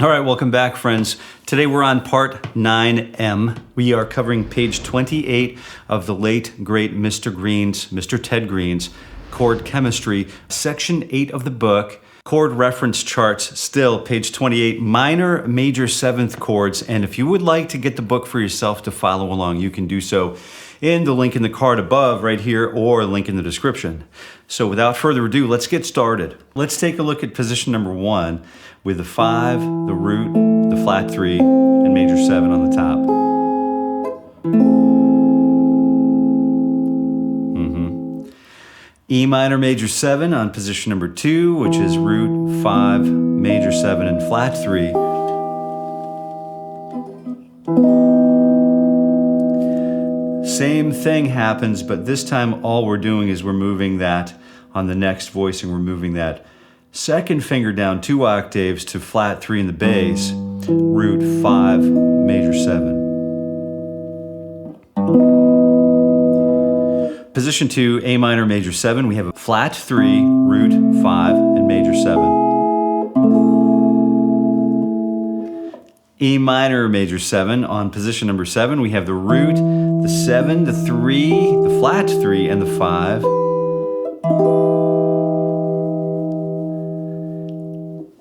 All right, welcome back, friends. Today we're on part 9M. We are covering page 28 of the late, great Mr. Ted Greene's Chord Chemistry, section 8 of the book. Chord reference charts, still page 28, minor, major, seventh chords. And if you would like to get the book for yourself to follow along, you can do so in the link in the card above right here or link in the description. So without further ado, let's get started. Let's take a look at position number 1 with the 5, the root, the flat 3, and major 7 on the top. E minor major 7 on position number 2, which is root, 5, major 7, and flat 3. Same thing happens, but this time all we're doing is we're moving that on the next voicing, we're moving that second finger down 2 octaves to flat 3 in the bass, root, 5, major 7. Position 2, A minor, major 7, we have a flat 3, root, 5, and major 7. E minor, major 7, on position number 7, we have the root, the 7, the 3, the flat 3, and the 5.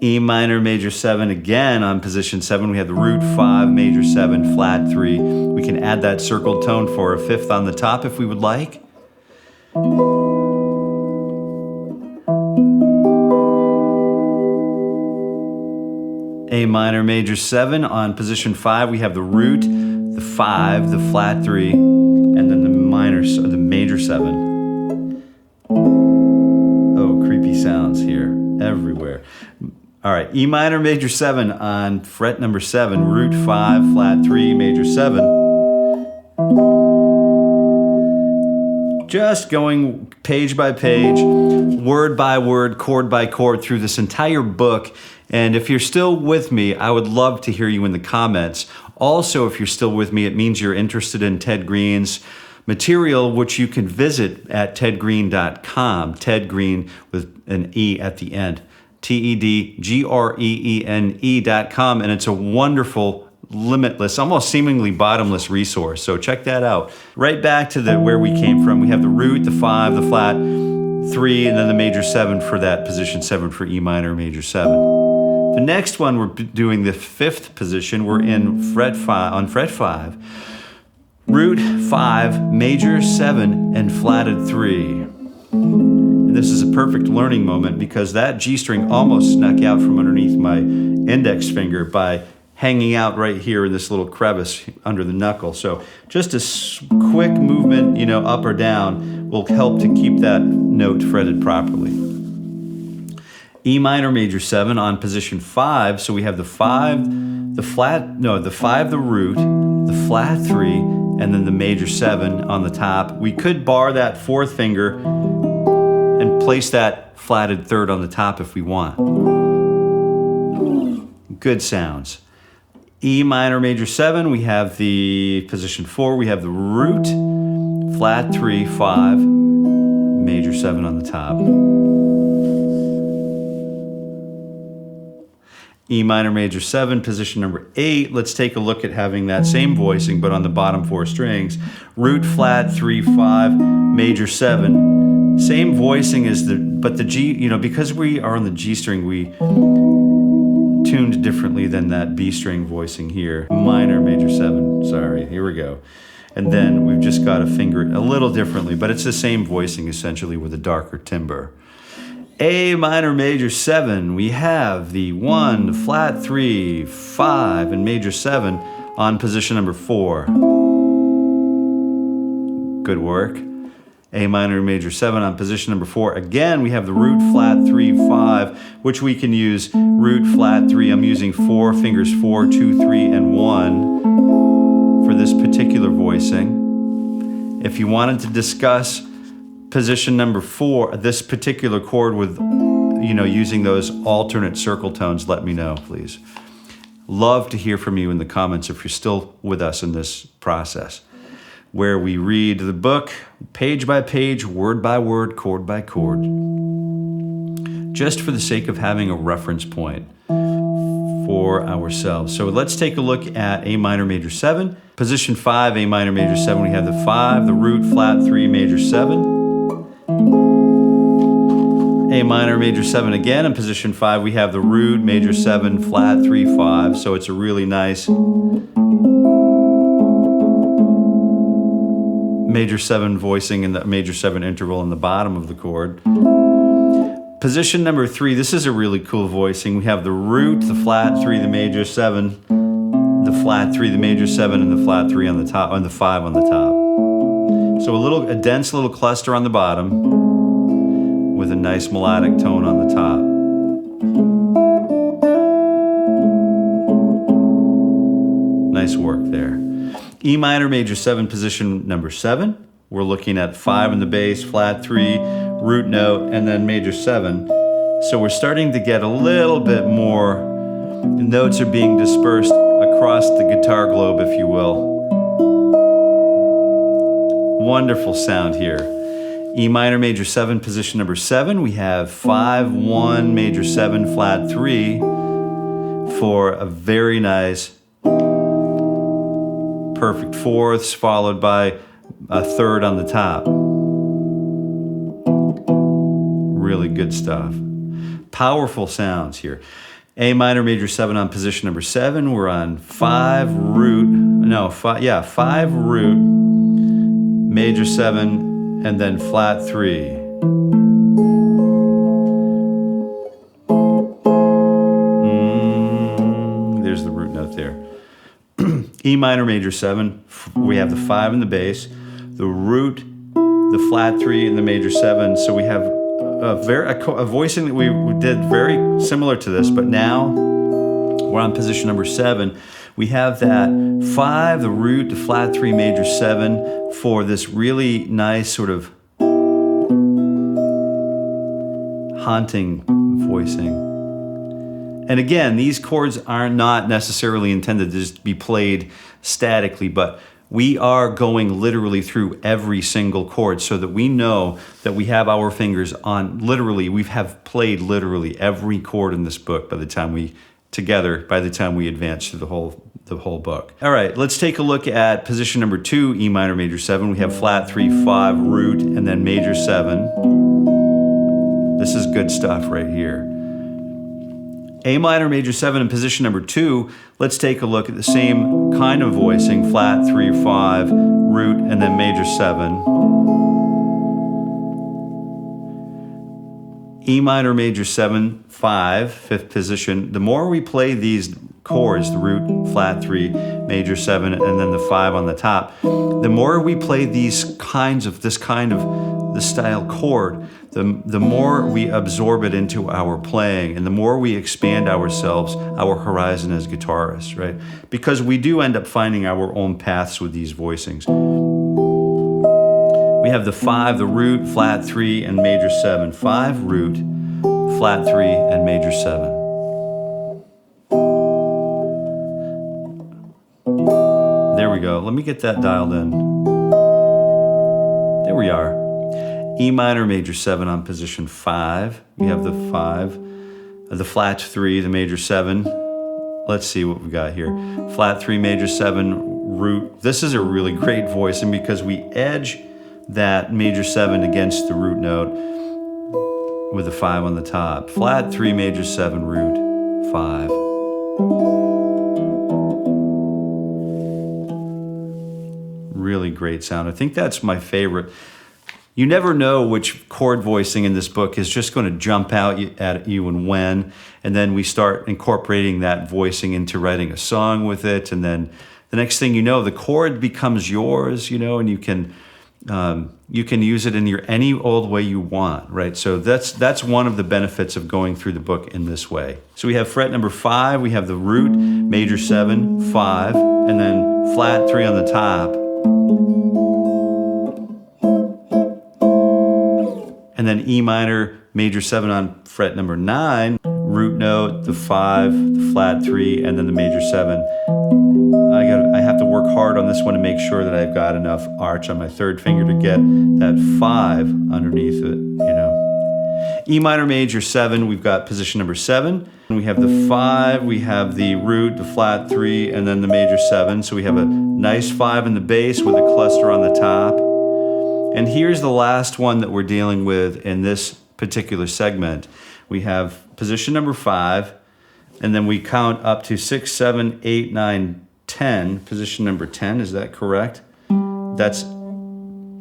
E minor, major 7, again on position 7, we have the root, 5, major 7, flat 3. We can add that circled tone for a fifth on the top if we would like. A minor, major 7, on position 5, we have the root, the 5, the flat 3, and then the major 7. Oh, creepy sounds here, everywhere. All right, E minor, major 7 on fret number 7, root, 5, flat 3, major 7. Just going page by page, word by word, chord by chord through this entire book. And if you're still with me, I would love to hear you in the comments. Also, if you're still with me, it means you're interested in Ted Greene's material, which you can visit at tedgreene.com. Ted Greene with an E at the end. TEDGREENE.com. And it's a wonderful, limitless, almost seemingly bottomless resource. So check that out. Right back to where we came from. We have the root, the 5, the flat 3, and then the major 7 for that position 7 for E minor, major 7. The next one, we're doing the 5th position. We're in fret 5, on fret 5. Root, 5, major 7, and flatted 3. And this is a perfect learning moment because that G string almost snuck out from underneath my index finger by hanging out right here in this little crevice under the knuckle. So just a quick movement, up or down will help to keep that note fretted properly. E minor, major 7 on position 5. So we have the 5, the 5, the root, the flat 3, and then the major 7 on the top. We could bar that 4th finger and place that flatted 3rd on the top if we want. Good sounds. E minor, major 7, we have the position 4, we have the root, flat 3, 5, major 7 on the top. E minor, major 7, position number 8. Let's take a look at having that same voicing, but on the bottom 4 strings. Root, flat, 3, 5, major 7. Same voicing as but the G, because we are on the G string, we tuned differently than that B string voicing here. Minor, major 7, sorry, here we go. And then we've just got to finger it a little differently, but it's the same voicing essentially with a darker timbre. A minor, major 7, we have the 1, the flat 3, 5, and major 7 on position number 4. Good work. A minor, major 7 on position number 4. Again, we have the root, flat 3, 5, which we can use root, flat 3. I'm using 4 fingers, 4, 2, 3, and 1 for this particular voicing. If you wanted to discuss position number 4, this particular chord with, using those alternate circle tones, let me know, please. Love to hear from you in the comments if you're still with us in this process, where we read the book page by page, word by word, chord by chord, just for the sake of having a reference point for for ourselves. So let's take a look at A minor major 7. Position 5, A minor major 7, we have the 5, the root, flat 3, major 7. A minor major 7 again. In position 5, we have the root, major 7, flat 3, 5. So it's a really nice major 7 voicing in the major 7 interval in the bottom of the chord. Position number 3, this is a really cool voicing. We have the root, the flat 3, the major 7, the flat 3, the major 7, and the flat 3 on the top, and the 5 on the top. So a dense little cluster on the bottom with a nice melodic tone on the top. Nice work there. E minor major 7, position number 7. We're looking at 5 in the bass, flat 3, root note, and then major 7. So we're starting to get a little bit more, the notes are being dispersed across the guitar globe, if you will. Wonderful sound here. E minor major 7, position number 7, we have 5, 1, major 7, flat 3 for a very nice perfect fourths, followed by a third on the top. Really good stuff. Powerful sounds here. A minor major 7 on position number 7. We're on 5 root, 5 root, major 7, and then flat 3. There's the root note there. E minor major 7, we have the 5 in the bass, the root, the flat 3, and the major 7. So we have a voicing that we did very similar to this, but now we're on position number 7. We have that 5, the root, the flat 3, major 7 for this really nice sort of haunting voicing. And again, these chords are not necessarily intended to just be played statically, but we are going literally through every single chord so that we know that we have our fingers on we have played literally every chord in this book by the time we advance through the whole book. All right, let's take a look at position number 2, E minor major 7. We have flat 3, 5, root, and then major 7. This is good stuff right here. A minor major 7 in position number 2, let's take a look at the same kind of voicing, flat 3, 5, root, and then major 7. E minor major 7, 5, 5th position. The more we play these chords, the root, flat 3, major 7, and then the 5 on the top, the more we play this kind of the style chord, the more we absorb it into our playing, and the more we expand ourselves, our horizon as guitarists, right? Because we do end up finding our own paths with these voicings. We have the 5, the root, flat 3, and major 7. 5, root, flat 3, and major 7. There we go. Let me get that dialed in. There we are. E minor major 7 on position 5. We have the 5, the flat 3, the major 7. Let's see what we got here. Flat 3, major 7, root. This is a really great voicing because we edge that major 7 against the root note with the 5 on the top. Flat 3, major 7, root, 5. Really great sound. I think that's my favorite. You never know which chord voicing in this book is just going to jump out at you and when, and then we start incorporating that voicing into writing a song with it, and then the next thing you know, the chord becomes yours, and you can use it in any old way you want, right? So that's one of the benefits of going through the book in this way. So we have fret number 5, we have the root, major 7, 5, and then flat 3 on the top. And then E minor, major 7 on fret number 9, root note, the 5, the flat 3, and then the major 7. I have to work hard on this one to make sure that I've got enough arch on my third finger to get that 5 underneath it, E minor major 7, we've got position number 7. We have the 5, we have the root, the flat 3, and then the major 7. So we have a nice 5 in the bass with a cluster on the top. And here's the last one that we're dealing with in this particular segment. We have position number 5, and then we count up to 6, 7, 8, 9, 10. Position number 10, is that correct? That's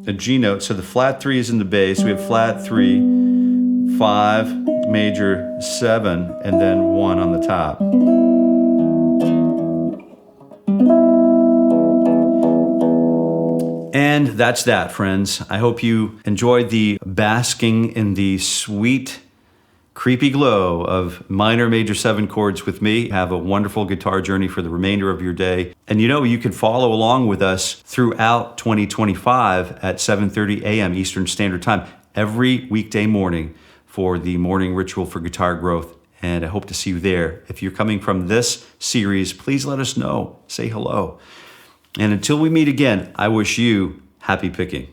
a G note. So the flat 3 is in the bass. We have flat 3, 5, major 7, and then 1 on the top. And that's that, friends. I hope you enjoyed the basking in the sweet, creepy glow of minor major 7 chords with me. Have a wonderful guitar journey for the remainder of your day. And you can follow along with us throughout 2025 at 7:30 a.m. Eastern Standard Time every weekday morning for the morning ritual for guitar growth. And I hope to see you there. If you're coming from this series, please let us know. Say hello. And until we meet again, I wish you happy picking.